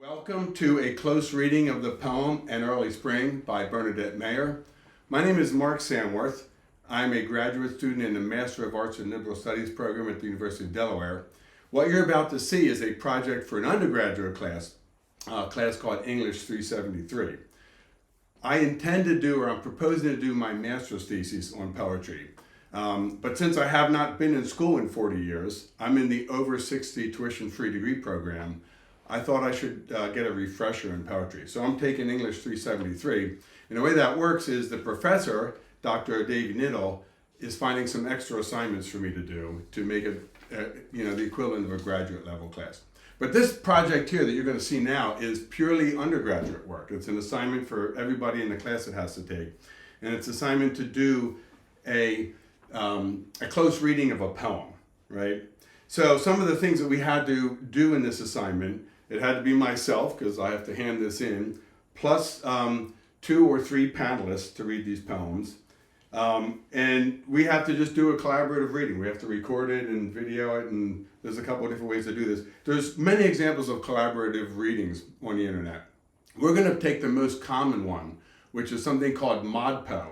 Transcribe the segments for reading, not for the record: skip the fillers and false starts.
Welcome to a close reading of the poem An Early Spring by Bernadette Mayer. My name is Mark Samworth. I'm a graduate student in the Master of Arts and Liberal Studies program at the University of Delaware. What you're about to see is a project for an undergraduate class, a class called English 373. I intend to do, or I'm proposing to do, my master's thesis on poetry. But since I have not been in school in 40 years, I'm in the over 60 tuition-free degree program. I thought I should get a refresher in poetry. So I'm taking English 373. And the way that works is the professor, Dr. Davy Knittle, is finding some extra assignments for me to do to make it the equivalent of a graduate level class. But this project here that you're going to see now is purely undergraduate work. It's an assignment for everybody in the class that has to take. And it's an assignment to do a close reading of a poem, right? So some of the things that we had to do in this assignment, it had to be myself, because I have to hand this in, plus 2 or 3 panelists to read these poems. And we have to just do a collaborative reading. We have to record it and video it, and there's a couple of different ways to do this. There's many examples of collaborative readings on the internet. We're going to take the most common one, which is something called ModPo,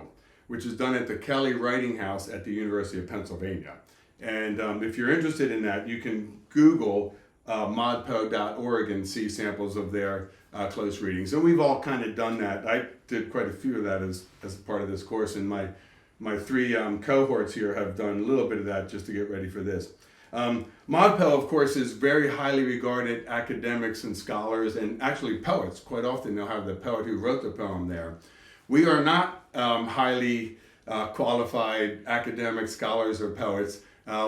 which is done at the Kelly Writing House at the University of Pennsylvania. And if you're interested in that, you can Google modpo.org and see samples of their close readings. And we've all kind of done that. I did quite a few of that as part of this course, and my 3 cohorts here have done a little bit of that just to get ready for this. ModPo, of course, is very highly regarded academics and scholars, and actually poets. Quite often they'll have the poet who wrote the poem there. We are not highly qualified academic scholars or poets.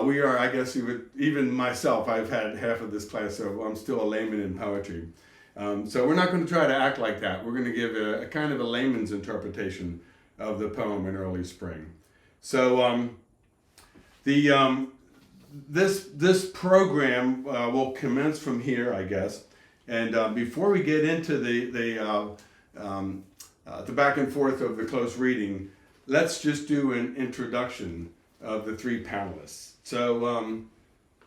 We are, I guess, even myself, I've had half of this class, so I'm still a layman in poetry. So we're not going to try to act like that. We're going to give a kind of a layman's interpretation of the poem An Early Spring. So this program will commence from here, I guess. And before we get into the back and forth of the close reading, let's just do an introduction of the 3 panelists. So,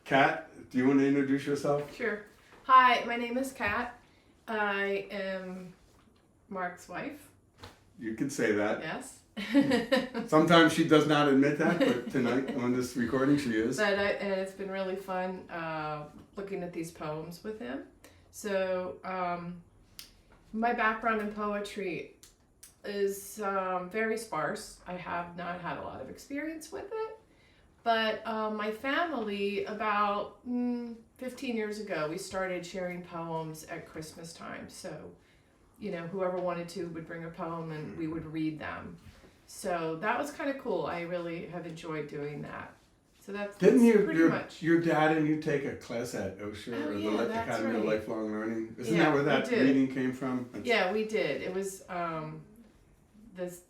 Kat, do you want to introduce yourself? Sure. Hi, my name is Kat. I am Mark's wife. You can say that. Yes. Sometimes she does not admit that, but tonight on this recording she is. But it's been really fun looking at these poems with him. So, my background in poetry is very sparse. I have not had a lot of experience with it. But my family, about 15 years ago, we started sharing poems at Christmas time. So, whoever wanted to would bring a poem and we would read them. So that was kind of cool. I really have enjoyed doing that. So that's Didn't pretty much. Your dad and you take a class at OSHA, or the Academy of Lifelong Learning? Isn't that where that reading came from? Yeah, we did. It was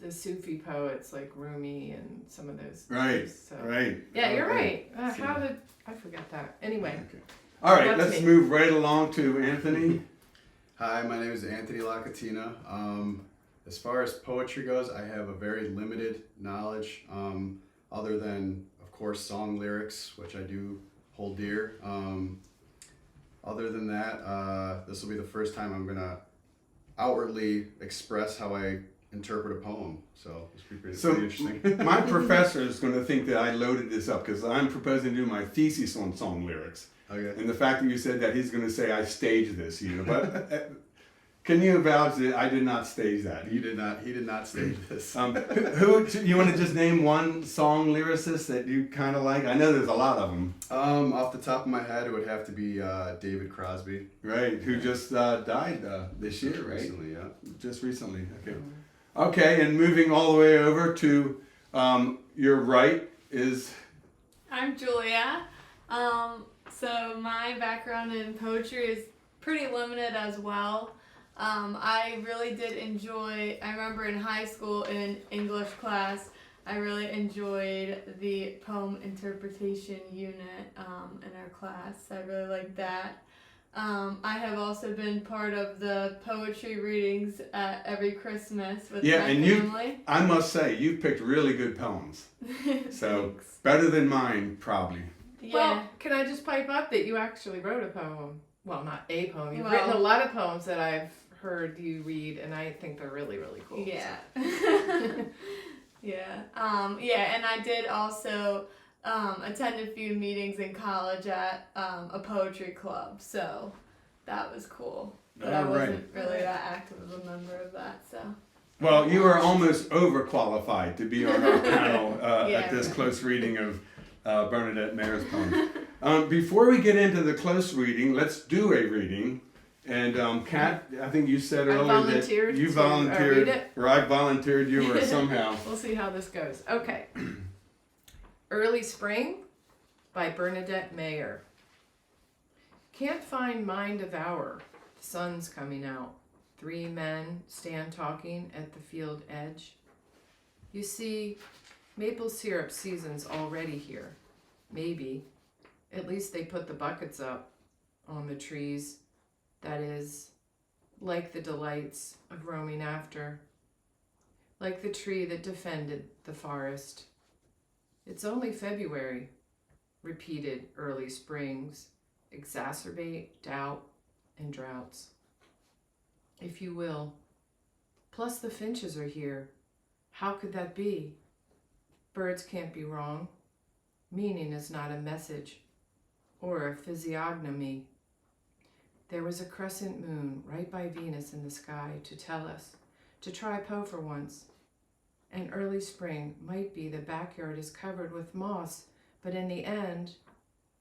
the Sufi poets like Rumi and some of those. Right. So. Right. Yeah, you're right. How did I forget that? Anyway. Okay. All right, let's move right along to Anthony. Hi, my name is Anthony Lacatina. As far as poetry goes, I have a very limited knowledge, other than, of course, song lyrics, which I do hold dear. Other than that, this will be the first time I'm going to outwardly express how I interpret a poem. So it's pretty interesting. My professor is going to think that I loaded this up because I'm proposing to do my thesis on song lyrics. Okay. And the fact that you said that, he's going to say I staged this, But can you vouch that I did not stage that? You did not. He did not stage this. Who you want to just name one song lyricist that you kind of like? I know there's a lot of them. Off the top of my head, it would have to be David Crosby. Right, who just died this year, right? Recently, yeah. Just recently, okay. Okay, and moving all the way over to your right is... I'm Julia. So my background in poetry is pretty limited as well. I really did enjoy, I remember in high school in English class, I really enjoyed the poem interpretation unit in our class. I really liked that. I have also been part of the poetry readings every Christmas with my family. I must say, you've picked really good poems. So, better than mine, probably. Yeah. Well, can I just pipe up that you actually wrote a poem well, not a poem. You've Well- written a lot of poems that I've heard you read, and I think they're really, really cool. Yeah. Yeah. And I did also attend a few meetings in college at a poetry club, so that was cool. But I All wasn't right. really that active of a member of that, so. Well, you are almost overqualified to be on our panel Yeah. at this close reading of Bernadette Mayer's poem. Before we get into the close reading, let's do a reading. And Kat, I think you said I earlier that volunteered you to, volunteered, read it. or I volunteered you, or somehow. We'll see how this goes. Okay. Early Spring by Bernadette Mayer. Can't find mind of hour. The sun's coming out. 3 men stand talking at the field edge. You see, maple syrup season's already here. Maybe. At least they put the buckets up on the trees. That is, like the delights of roaming after. Like the tree that defended the forest. It's only February. Repeated early springs exacerbate doubt and droughts, if you will. Plus the finches are here. How could that be? Birds can't be wrong. Meaning is not a message or a physiognomy. There was a crescent moon right by Venus in the sky to tell us to try Poe for once. And early spring might be the backyard is covered with moss, but in the end,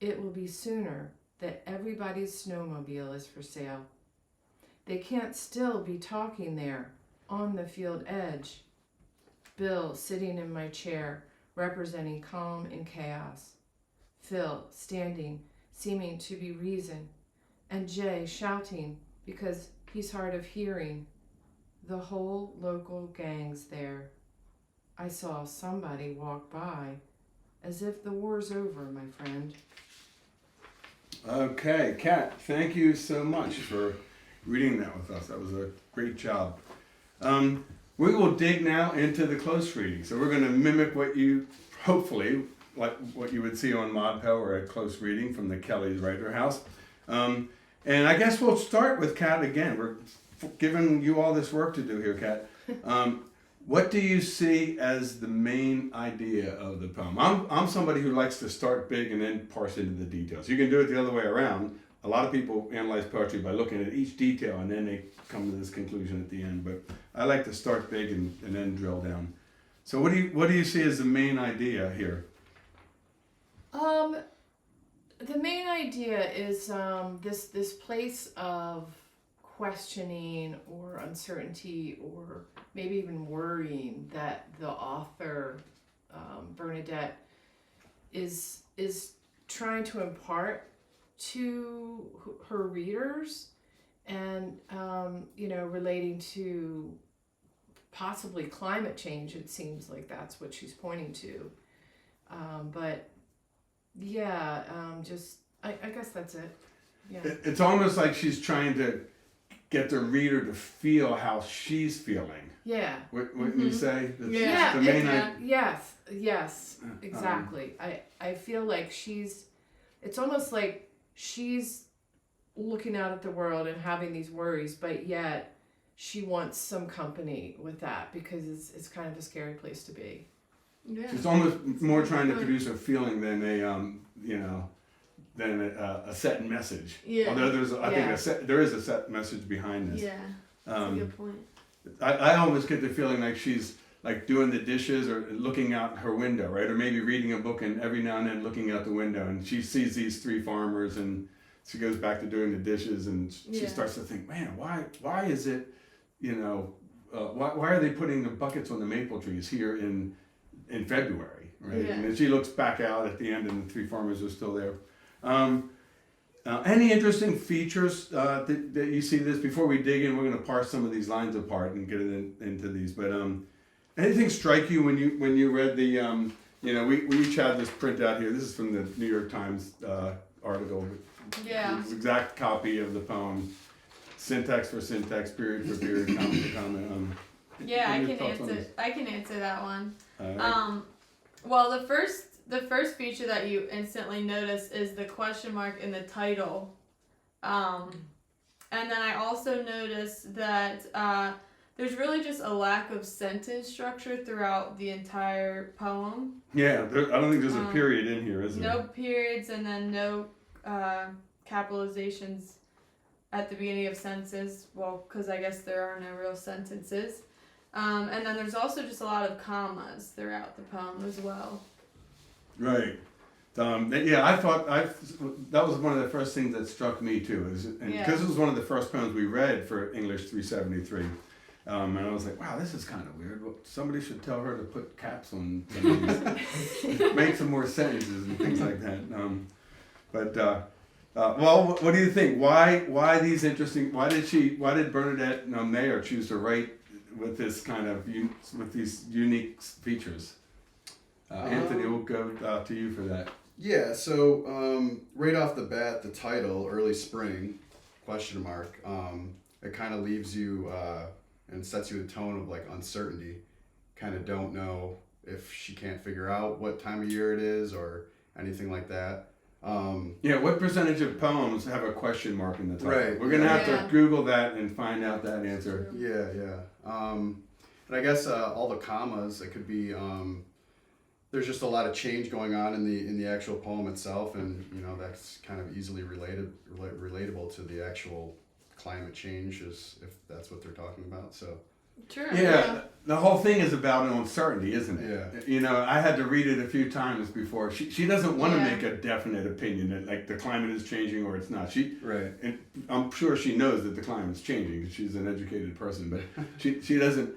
it will be sooner that everybody's snowmobile is for sale. They can't still be talking there on the field edge. Bill sitting in my chair, representing calm and chaos. Phil standing, seeming to be reason. And Jay shouting because he's hard of hearing. The whole local gang's there. I saw somebody walk by, as if the war's over, my friend. Okay, Kat, thank you so much for reading that with us. That was a great job. We will dig now into the close reading. So we're going to mimic what you, hopefully, like what you would see on ModPo or a close reading from the Kelly's Writer House. And I guess we'll start with Kat again. We're giving you all this work to do here, Kat. What do you see as the main idea of the poem? I'm somebody who likes to start big and then parse into the details. You can do it the other way around. A lot of people analyze poetry by looking at each detail and then they come to this conclusion at the end. But I like to start big and then drill down. So what do you see as the main idea here? The main idea is this place of questioning or uncertainty or maybe even worrying that the author, Bernadette, is trying to impart to her readers, and relating to possibly climate change. It seems like that's what she's pointing to, but yeah, I guess that's it. Yeah. It's almost like she's trying to get the reader to feel how she's feeling. Yeah. Wouldn't you say? That's Yeah. the main idea. Yes, exactly. I feel like it's almost like she's looking out at the world and having these worries, but yet she wants some company with that because it's kind of a scary place to be. Yeah. She's almost more trying to produce a feeling than a set message. Yeah. Although there is a set message behind this. Yeah. That's a good point. I almost get the feeling like she's like doing the dishes or looking out her window, right? Or maybe reading a book and every now and then looking out the window, and she sees these 3 farmers and she goes back to doing the dishes and she starts to think, man, why is it, why are they putting the buckets on the maple trees here in February, right? Yeah. And then she looks back out at the end and the 3 farmers are still there. Any interesting features that you see this? Before we dig in, we're going to parse some of these lines apart and get into these. But anything strike you when you read the? We each had this printout here. This is from the New York Times article. Yeah. It's exact copy of the poem, syntax for syntax, period for period, comma for comma. Yeah, what I are your can thoughts on answer. this? I can answer that one. Right. Well, the first feature that you instantly notice is the question mark in the title And then I also noticed that there's really just a lack of sentence structure throughout the entire poem. Yeah, I don't think there's a period in here, is there? No periods, and then no capitalizations at the beginning of sentences. Well, because I guess there are no real sentences. And then there's also just a lot of commas throughout the poem as well. Right. Yeah, I thought that was one of the first things that struck me too, because it was one of the first poems we read for English 373, and I was like, wow, this is kind of weird. Well, somebody should tell her to put caps on some of these, make some more sentences and things like that. Well, what do you think? Why these interesting? Why did Bernadette Mayer choose to write with this kind of with these unique features? Anthony, we'll go to you for that. Yeah, so right off the bat, the title, Early Spring, question mark, it kind of leaves you and sets you a tone of like uncertainty. Kind of don't know if she can't figure out what time of year it is or anything like that. Yeah, what percentage of poems have a question mark in the title? Right. We're going to have to Google that and find out that answer. Yeah. And I guess all the commas, it could be... there's just a lot of change going on in the actual poem itself, and that's kind of easily relatable to the actual climate change, if that's what they're talking about. So True. Yeah, the whole thing is about an uncertainty, isn't it? Yeah. I had to read it a few times before. She doesn't want to Yeah. make a definite opinion that like the climate is changing or it's not. Right. And I'm sure she knows that the climate's changing because she's an educated person, but she doesn't.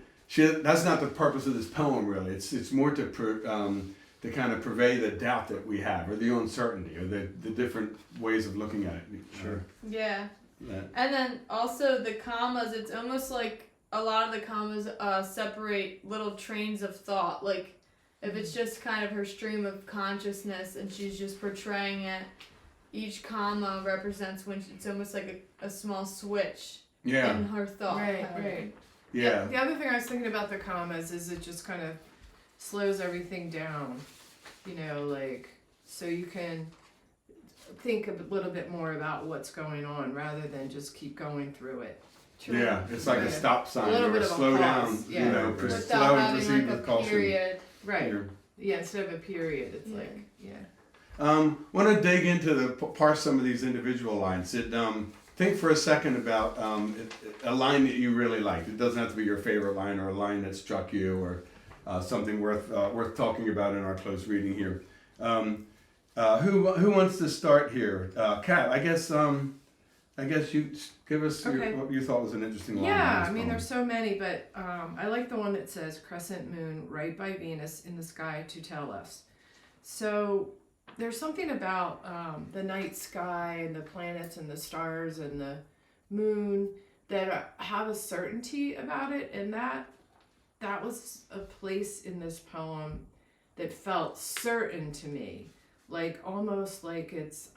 That's not the purpose of this poem, really. It's more to kind of purvey the doubt that we have, or the uncertainty, or the different ways of looking at it. Sure. Yeah. That. And then also the commas, it's almost like a lot of the commas separate little trains of thought. Like if it's just kind of her stream of consciousness and she's just portraying it, each comma represents when it's almost like a small switch Yeah. in her thought. Right. Yeah. The other thing I was thinking about the commas is it just kind of slows everything down, so you can think a little bit more about what's going on rather than just keep going going it. True. Yeah, it's like a Right. stop sign A little or bit a of a slow down, pause, yeah. Without slow and having proceed like with a caution. period. Right. Here. Yeah, instead of a period, it's Want to dig into parse some of these individual lines. Think for a second about a line that you really liked. It doesn't have to be your favorite line or a line that struck you or something worth talking about in our close reading here. Who wants to start here? Kat, I guess you give us what you thought was an interesting line. Yeah, in this I mean, poem. there's so many, but I like the one that says, "Crescent moon, right by Venus in the sky to tell us." So there's something about the night sky and the planets and the stars and the moon that have a certainty about it, and that was a place in this poem that felt certain to me, like almost like it's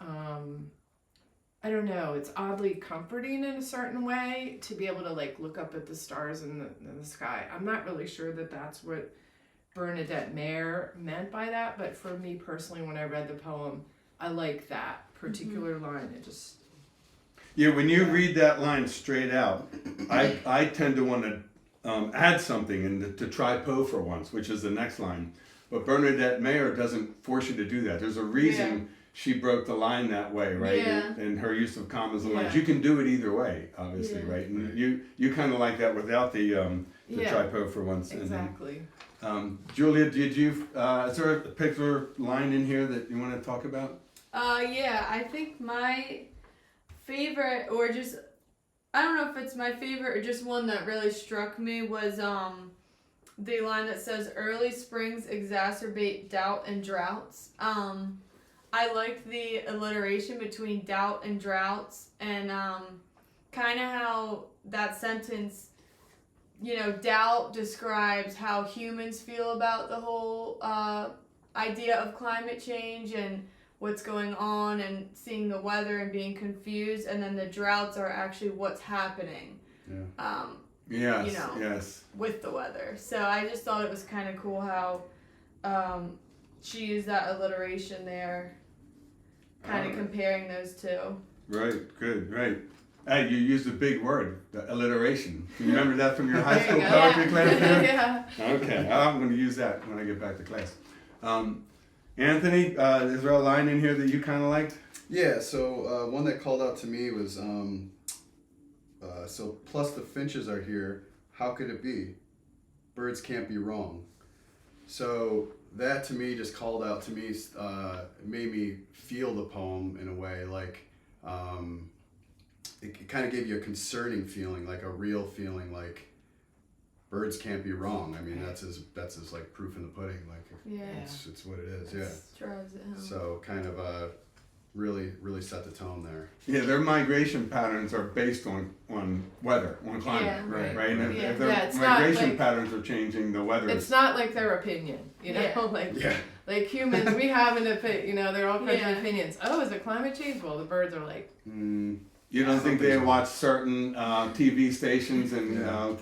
I don't know, it's oddly comforting in a certain way to be able to like look up at the stars in the sky. I'm not really sure that that's what Bernadette Mayer meant by that, but for me personally, when I read the poem, I like that particular line. It just... Yeah, when you read that line straight out, I tend to want to add something and to try Poe for once, which is the next line. But Bernadette Mayer doesn't force you to do that. There's a reason she broke the line that way, right? Yeah. And her use of commas and lines. Yeah. You can do it either way, obviously, Yeah. right? And you kind of like that without the try Poe for once. Exactly. Julia, did you? Is there a particular line in here that you want to talk about? Yeah, I think my favorite, or just, I don't know if it's my favorite or just one that really struck me was the line that says, "Early springs exacerbate doubt and droughts." I liked the alliteration between doubt and droughts, and kind of how that sentence, doubt describes how humans feel about the whole idea of climate change and what's going on and seeing the weather and being confused, and then the droughts are actually what's happening. Yes. Yes. With the weather. So I just thought it was kind of cool how she used that alliteration there, kind of comparing those two. Right, good, right. Hey, you used a big word, the alliteration. Do you remember that from your high There school you go. poetry class there? Yeah. Okay, I'm going to use that when I get back to class. Anthony, is there a line in here that you kind of liked? Yeah, so one that called out to me was, so plus the finches are here, how could it be? Birds can't be wrong. So that to me just called out to me, it made me feel the poem in a way, like it kind of gave you a concerning feeling, like a real feeling, like birds can't be wrong. I mean, that's his like proof in the pudding, like Yeah. it's what it is, yeah. Drives it home. So kind of really set the tone there. Yeah, their migration patterns are based on weather, on climate, Yeah. right? And Yeah. if their Yeah, it's not migration like- patterns are changing, the weather It's is... not like their opinion, you know, Yeah. like Yeah. like humans, we have an opinion, you know, they're all kinds Yeah. of opinions. Oh, is it climate change? Well, the birds are like, You don't think they Something's watch certain TV stations and, are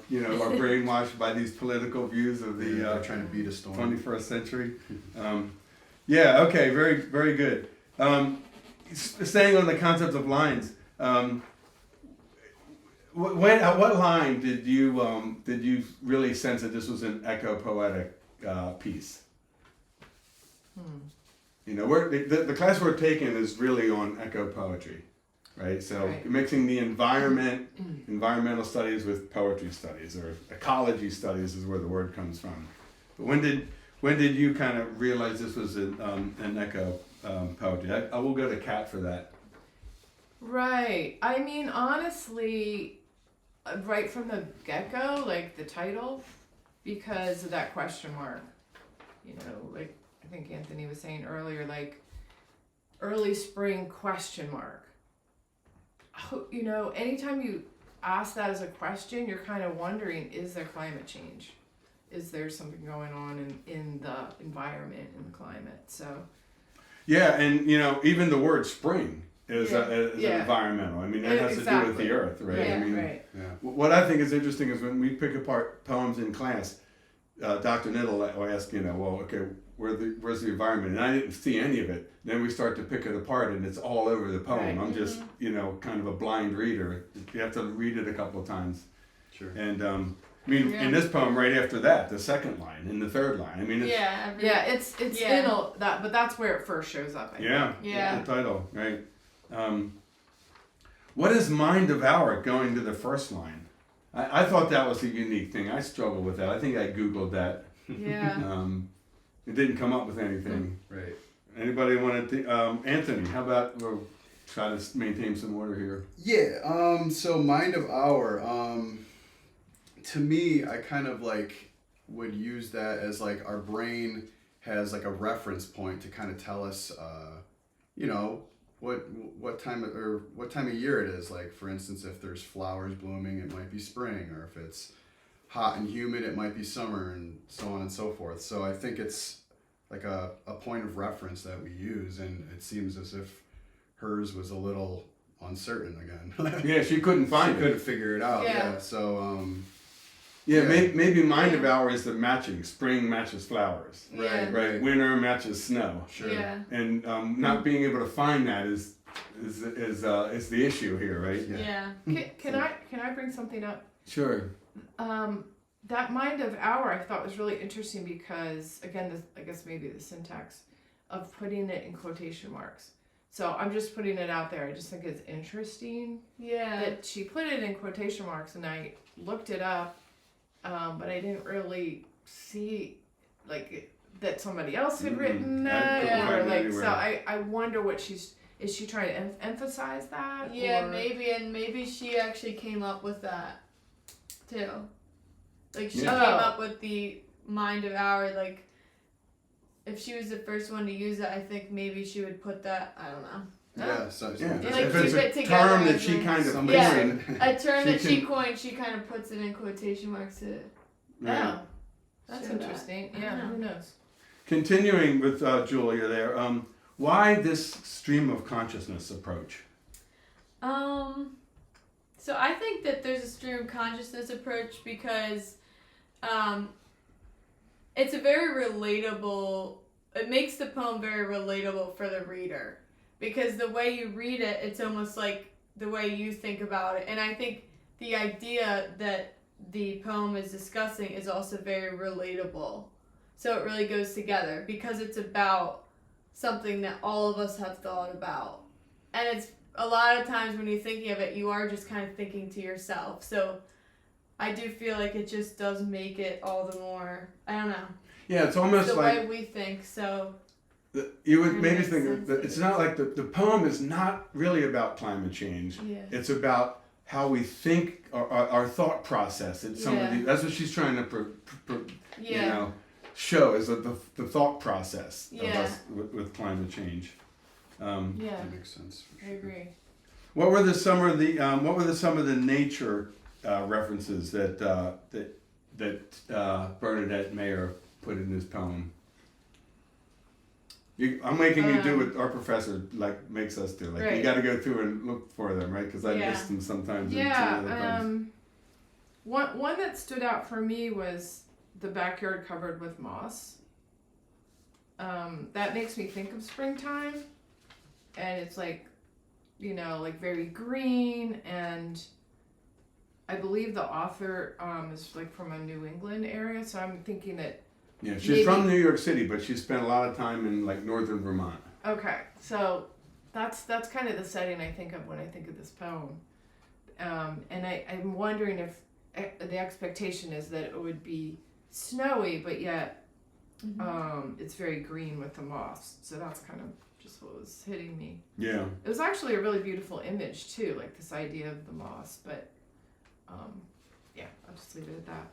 brainwashed by these political views of the They're trying to beat a storm. 21st century? Yeah, okay, very, very good. Staying on the concept of lines, at what line did you really sense that this was an eco-poetic piece? You know, the class we're taking is really on eco-poetry, right? So Right. mixing the environmental studies with poetry studies, or ecology studies is where the word comes from. But when did you kind of realize this was an eco poetry? I will go to Kat for that. right. I mean, honestly, right from the get-go, like the title, because of that question mark. You know, like I think Anthony was saying earlier, like early spring question mark. You know, anytime you ask that as a question, you're kind of wondering, is there climate change? Is there something going on in the environment, in the climate? So, Yeah, and even the word spring is Yeah. environmental. I mean, that has to do with Exactly. the earth, right? yeah, I mean, right. Yeah. what I think is interesting is when we pick apart poems in class, Dr. Knittle will ask, well, okay, where's the environment? And I didn't see any of it. Then we start to pick it apart, and it's all over the poem. Right. I'm just, kind of a blind reader. You have to read it a couple of times. Sure. And in this poem, right after that, the second line and the third line. I mean, it's, Yeah. Yeah, it's Yeah. in that, but that's where it first shows up. I think. Yeah. the title, right? What is mind of hour going to the first line? I thought that was a unique thing. I struggled with that. I think I Googled that. Yeah. It didn't come up with anything. Right. Anybody want to? Anthony, how about we'll try to maintain some order here? Yeah. So mind of hour. To me, I kind of like would use that as like our brain has like a reference point to kind of tell us, what time of year it is. Like for instance, if there's flowers blooming, it might be spring, or if it's hot and humid, it might be summer, and so on and so forth. So I think it's like a point of reference that we use, and it seems as if hers was a little uncertain again. Yeah, she couldn't find She it. couldn't figure it out. Yeah. Yeah. So Yeah, Yeah. maybe mind of hour is the matching. Spring matches flowers, Yeah. right? Winter matches snow, sure. Yeah. and not being able to find that is the issue here, right? Yeah. Yeah. Can I bring something up? Sure. That mind of hour I thought was really interesting because again, I guess maybe the syntax of putting it in quotation marks. So I'm just putting it out there. I just think it's interesting Yeah. that she put it in quotation marks, and I looked it up, but I didn't really see like that somebody else had written I that, couldn't or find it like so. anywhere. I wonder what is she trying to emphasize that? Yeah, or? maybe she actually came up with that too. Like she Yeah. came Oh. up with the mind of hour. Like if she was the first one to use it, I think maybe she would put that. I don't know. Yeah. So Yeah, Like, if it's keep a it together term that as she in- kind of somebody Yeah. coined, A term She that she can- coined, she kind of puts it in quotation marks to. right. Oh, that's Show that. interesting. I Yeah, know. who knows? Continuing with Julia there, why this stream of consciousness approach? So I think that there's a stream of consciousness approach because it's a very relatable, it makes the poem very relatable for the reader because the way you read it, it's almost like the way you think about it. And I think the idea that the poem is discussing is also very relatable. So it really goes together because it's about something that all of us have thought about. And it's a lot of times when you're thinking of it, you are just kind of thinking to yourself. So I do feel like it just does make it all the more, I don't know. Yeah, it's almost the like way we think, so you would That maybe makes think sense. that it's not like the poem is not really about climate change. yeah. It's about how we think, our thought process. It's some of Yeah. that's what she's trying to you Yeah. know, show is the thought process of Yeah. us with climate change. Yeah, That makes sense. For I sure. agree. What were some of the nature references that Bernadette Mayer put in this poem? I'm making you do what our professor makes us do. Like you Right. got to go through and look for them, right? Because I Yeah. miss them sometimes. in some of the Yeah, poems. one that stood out for me was the backyard covered with moss. That makes me think of springtime, and it's like, like very green, and I believe the author is like from a New England area, so I'm thinking that. Yeah, she's maybe- from New York City, but she spent a lot of time in like northern Vermont. Okay, so that's kind of the setting I think of when I think of this poem, and I'm wondering if the expectation is that it would be snowy, but yet it's very green with the moss. So that's kind of just what was hitting me. Yeah. It was actually a really beautiful image too, like this idea of the moss. But yeah, I'll just leave it at that.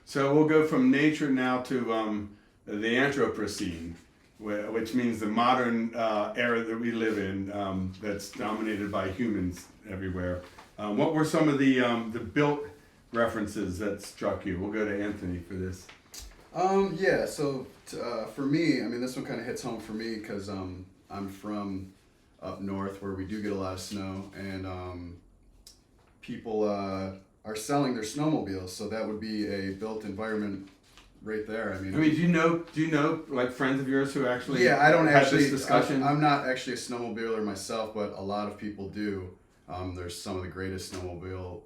So we'll go from nature now to the Anthropocene, which means the modern era that we live in, that's dominated by humans everywhere. What were some of the built references that struck you? We'll go to Anthony for this. Yeah, so for me, I mean, this one kind of hits home for me because I'm from up north where we do get a lot of snow, and people are selling their snowmobiles, so that would be a built environment right there. I mean, Do you know like friends of yours who actually yeah, I don't had actually. this discussion? I'm not actually a snowmobiler myself, but a lot of people do. There's some of the greatest snowmobiling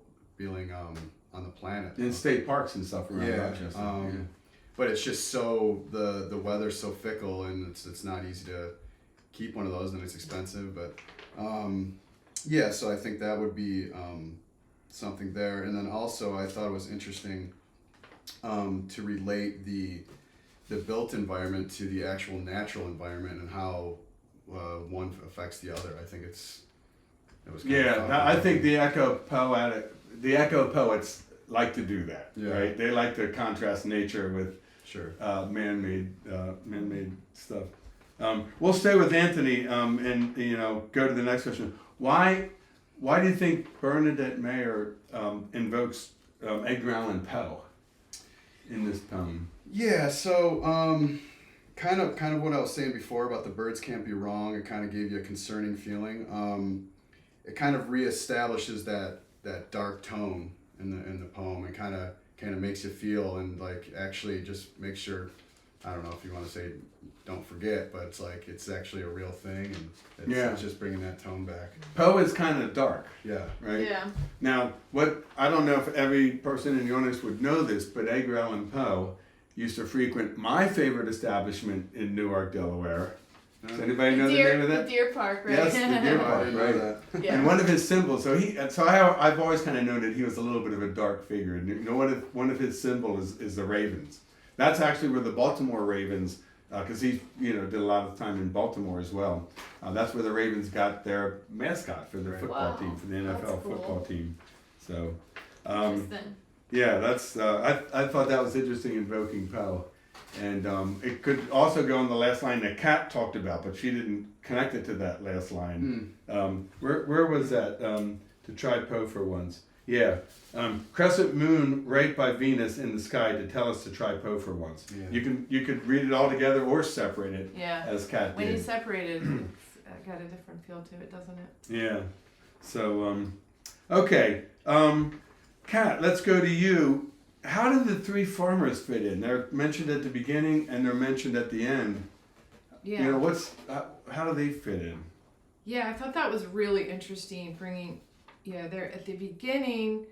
on the planet. in state parks and stuff around Yeah, Rochester. But it's just so the weather's so fickle, and it's not easy to keep one of those, and it's expensive. But yeah, so I think that would be something there. And then also I thought it was interesting to relate the built environment to the actual natural environment and how one affects the other. I think it was kind of Yeah, thought I think provoking. the echo poets like to do that, Yeah. right? They like to contrast nature with Sure. man-made stuff. We'll stay with Anthony and go to the next question. Why do you think Bernadette Mayer invokes Edgar Allan Poe in this poem? Yeah, so kind of what I was saying before about the birds can't be wrong. It kind of gave you a concerning feeling. It kind of reestablishes that dark tone in the poem. It kind of makes you feel and like actually just make sure. I don't know if you want to say don't forget, but it's like it's actually a real thing, and it's just bringing that tone back. Poe is kind of dark, Yeah. right? Yeah. Now, I don't know if every person in the audience would know this, but Edgar Allan Poe used to frequent my favorite establishment in Newark, Delaware. Does anybody know the name of The that? Deer Park, right? Yes, the Deer Oh, I Park, didn't know right? that. Yeah. And one of his symbols, I've always kind of known that he was a little bit of a dark figure. And one of his symbols is the Ravens. That's actually where the Baltimore Ravens, because he did a lot of time in Baltimore as well. That's where the Ravens got their mascot for their football Wow. team, for the That's NFL cool. football team. So, Interesting. yeah, that's I thought that was interesting, invoking Poe. And it could also go on the last line that Kat talked about, but she didn't connect it to that last line. Where was that? To try Poe for once. Yeah. Crescent moon right by Venus in the sky to tell us to try Poe for once. Yeah. You could read it all together or separate it Yeah. as Kat When you did. separate it, it's got a different feel to it, doesn't it? Yeah. So okay. Kat, let's go to you. How do the three farmers fit in? They're mentioned at the beginning and they're mentioned at the end. Yeah. How do they fit in? Yeah, I thought that was really interesting. Bringing, there at the beginning,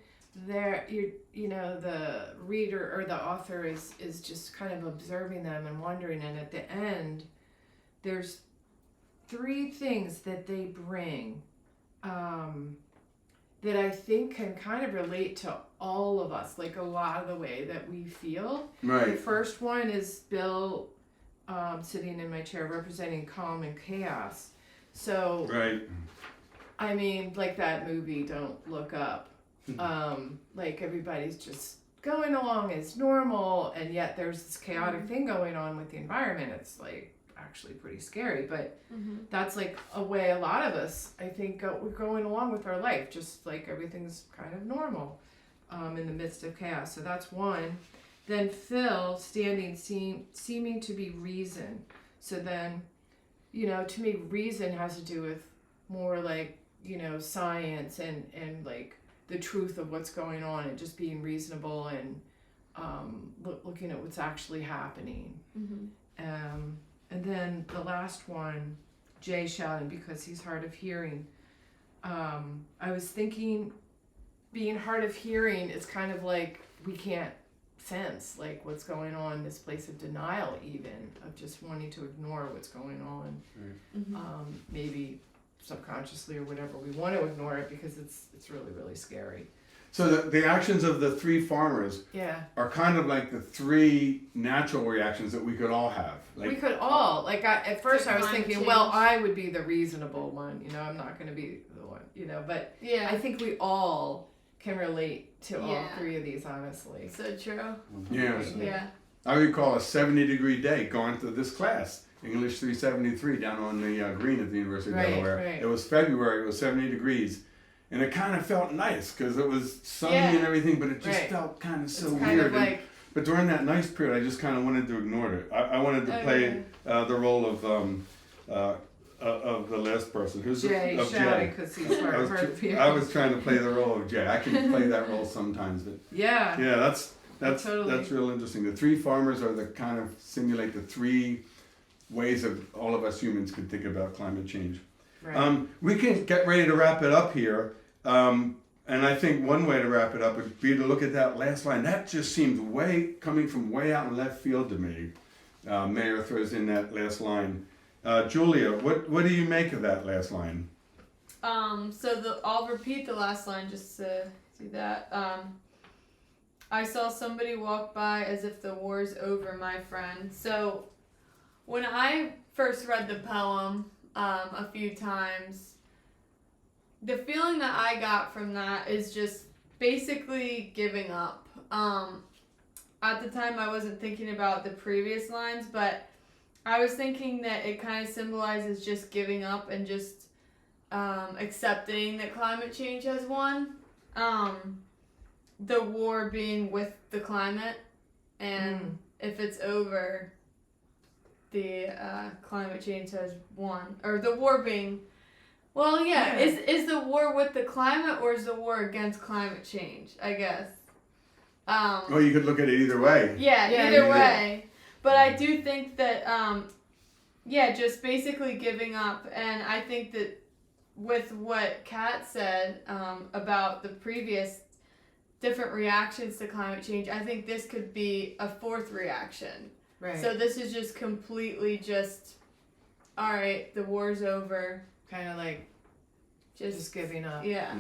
there you know the reader or the author is just kind of observing them and wondering, and at the end, there's 3 things that they bring that I think can kind of relate to all of us, like a lot of the way that we feel. The Right. first one is Bill sitting in my chair representing calm and chaos. So, Right. I mean, like that movie, Don't Look Up. Like everybody's just going along as normal, and yet there's this chaotic thing going on with the environment. It's like actually pretty scary, but that's like a way a lot of us, I think, we're going along with our life, just like everything's kind of normal in the midst of chaos. So that's one. Then Phil standing, seeming to be reason. So then, to me, reason has to do with more like, science and like the truth of what's going on and just being reasonable and looking at what's actually happening. And then the last one, Jay shouting because he's hard of hearing. I was thinking being hard of hearing is kind of like we can't sense like what's going on, this place of denial even, of just wanting to ignore what's going on. Maybe subconsciously or whatever, we want to ignore it because it's really, really scary. So the actions of the 3 farmers are kind of like the 3 natural reactions that we could all have. Like, we could all, like at first I was thinking, change. well, I would be the reasonable one, I'm not going to be the one, but I think we all can relate to all 3 of these, honestly. So true. Yeah. Yeah. I recall a 70-degree day going to this class, English 373, down on the green at the University of Delaware. Right. It was February, it was 70 degrees. And it kind of felt nice because it was sunny and everything, but it just felt kind of so it's weird. kind of like, But during that nice period, I just kind of wanted to ignore it. I wanted to play the role of the last person, who's Jay of shouting Jay. because he's hard of hearing. I was trying to play the role of Jay. I can play that role sometimes, but Yeah. that's Totally. real interesting. The 3 farmers are the kind of simulate the 3 ways of all of us humans could think about climate change. Right. We can get ready to wrap it up here. And I think one way to wrap it up would be to look at that last line. That just seemed coming from way out in left field to me. Mayer throws in that last line. Julia, what do you make of that last line? I'll repeat the last line just to do that. I saw somebody walk by as if the war's over, my friend. So when I first read the poem a few times, the feeling that I got from that is just basically giving up. At the time, I wasn't thinking about the previous lines, but I was thinking that it kind of symbolizes just giving up and just accepting that climate change has won. The war being with the climate, and if it's over, the climate change has won. Or the war being... Well, yeah. Is the war with the climate or is the war against climate change, I guess? Well, you could look at it either way. Either way. But I do think that, just basically giving up. And I think that with what Kat said about the previous different reactions to climate change, I think this could be a 4th reaction. Right. So this is just completely just, all right, the war's over. Kind of like just giving up. Yeah.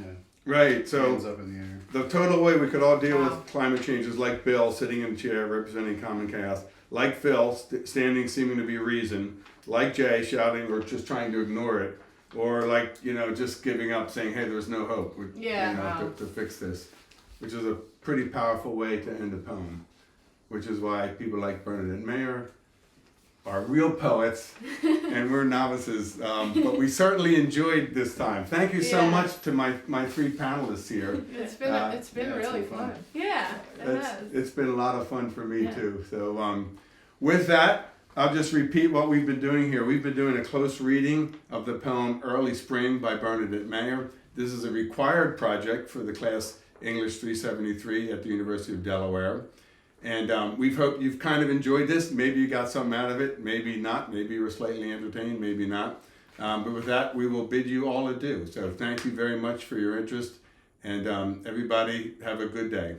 Right, so Hands up in the air. the total way we could all deal with climate change is like Bill sitting in a chair representing common chaos, like Phil standing seeming to be reason, like Jay shouting or just trying to ignore it, or like, just giving up saying, hey, there's no hope to fix this, which is a pretty powerful way to end a poem, which is why people like Bernadette Mayer are real poets and we're novices, but we certainly enjoyed this time. Thank you so much to my 3 panelists here. It's been really fun. Yeah, It's been a lot of fun for me too. So with that, I'll just repeat what we've been doing here. We've been doing a close reading of the poem Early Spring by Bernadette Mayer. This is a required project for the class English 373 at the University of Delaware. And we hope you've kind of enjoyed this. Maybe you got something out of it, maybe not. Maybe you were slightly entertained, maybe not. But with that, we will bid you all adieu. So thank you very much for your interest, and everybody have a good day.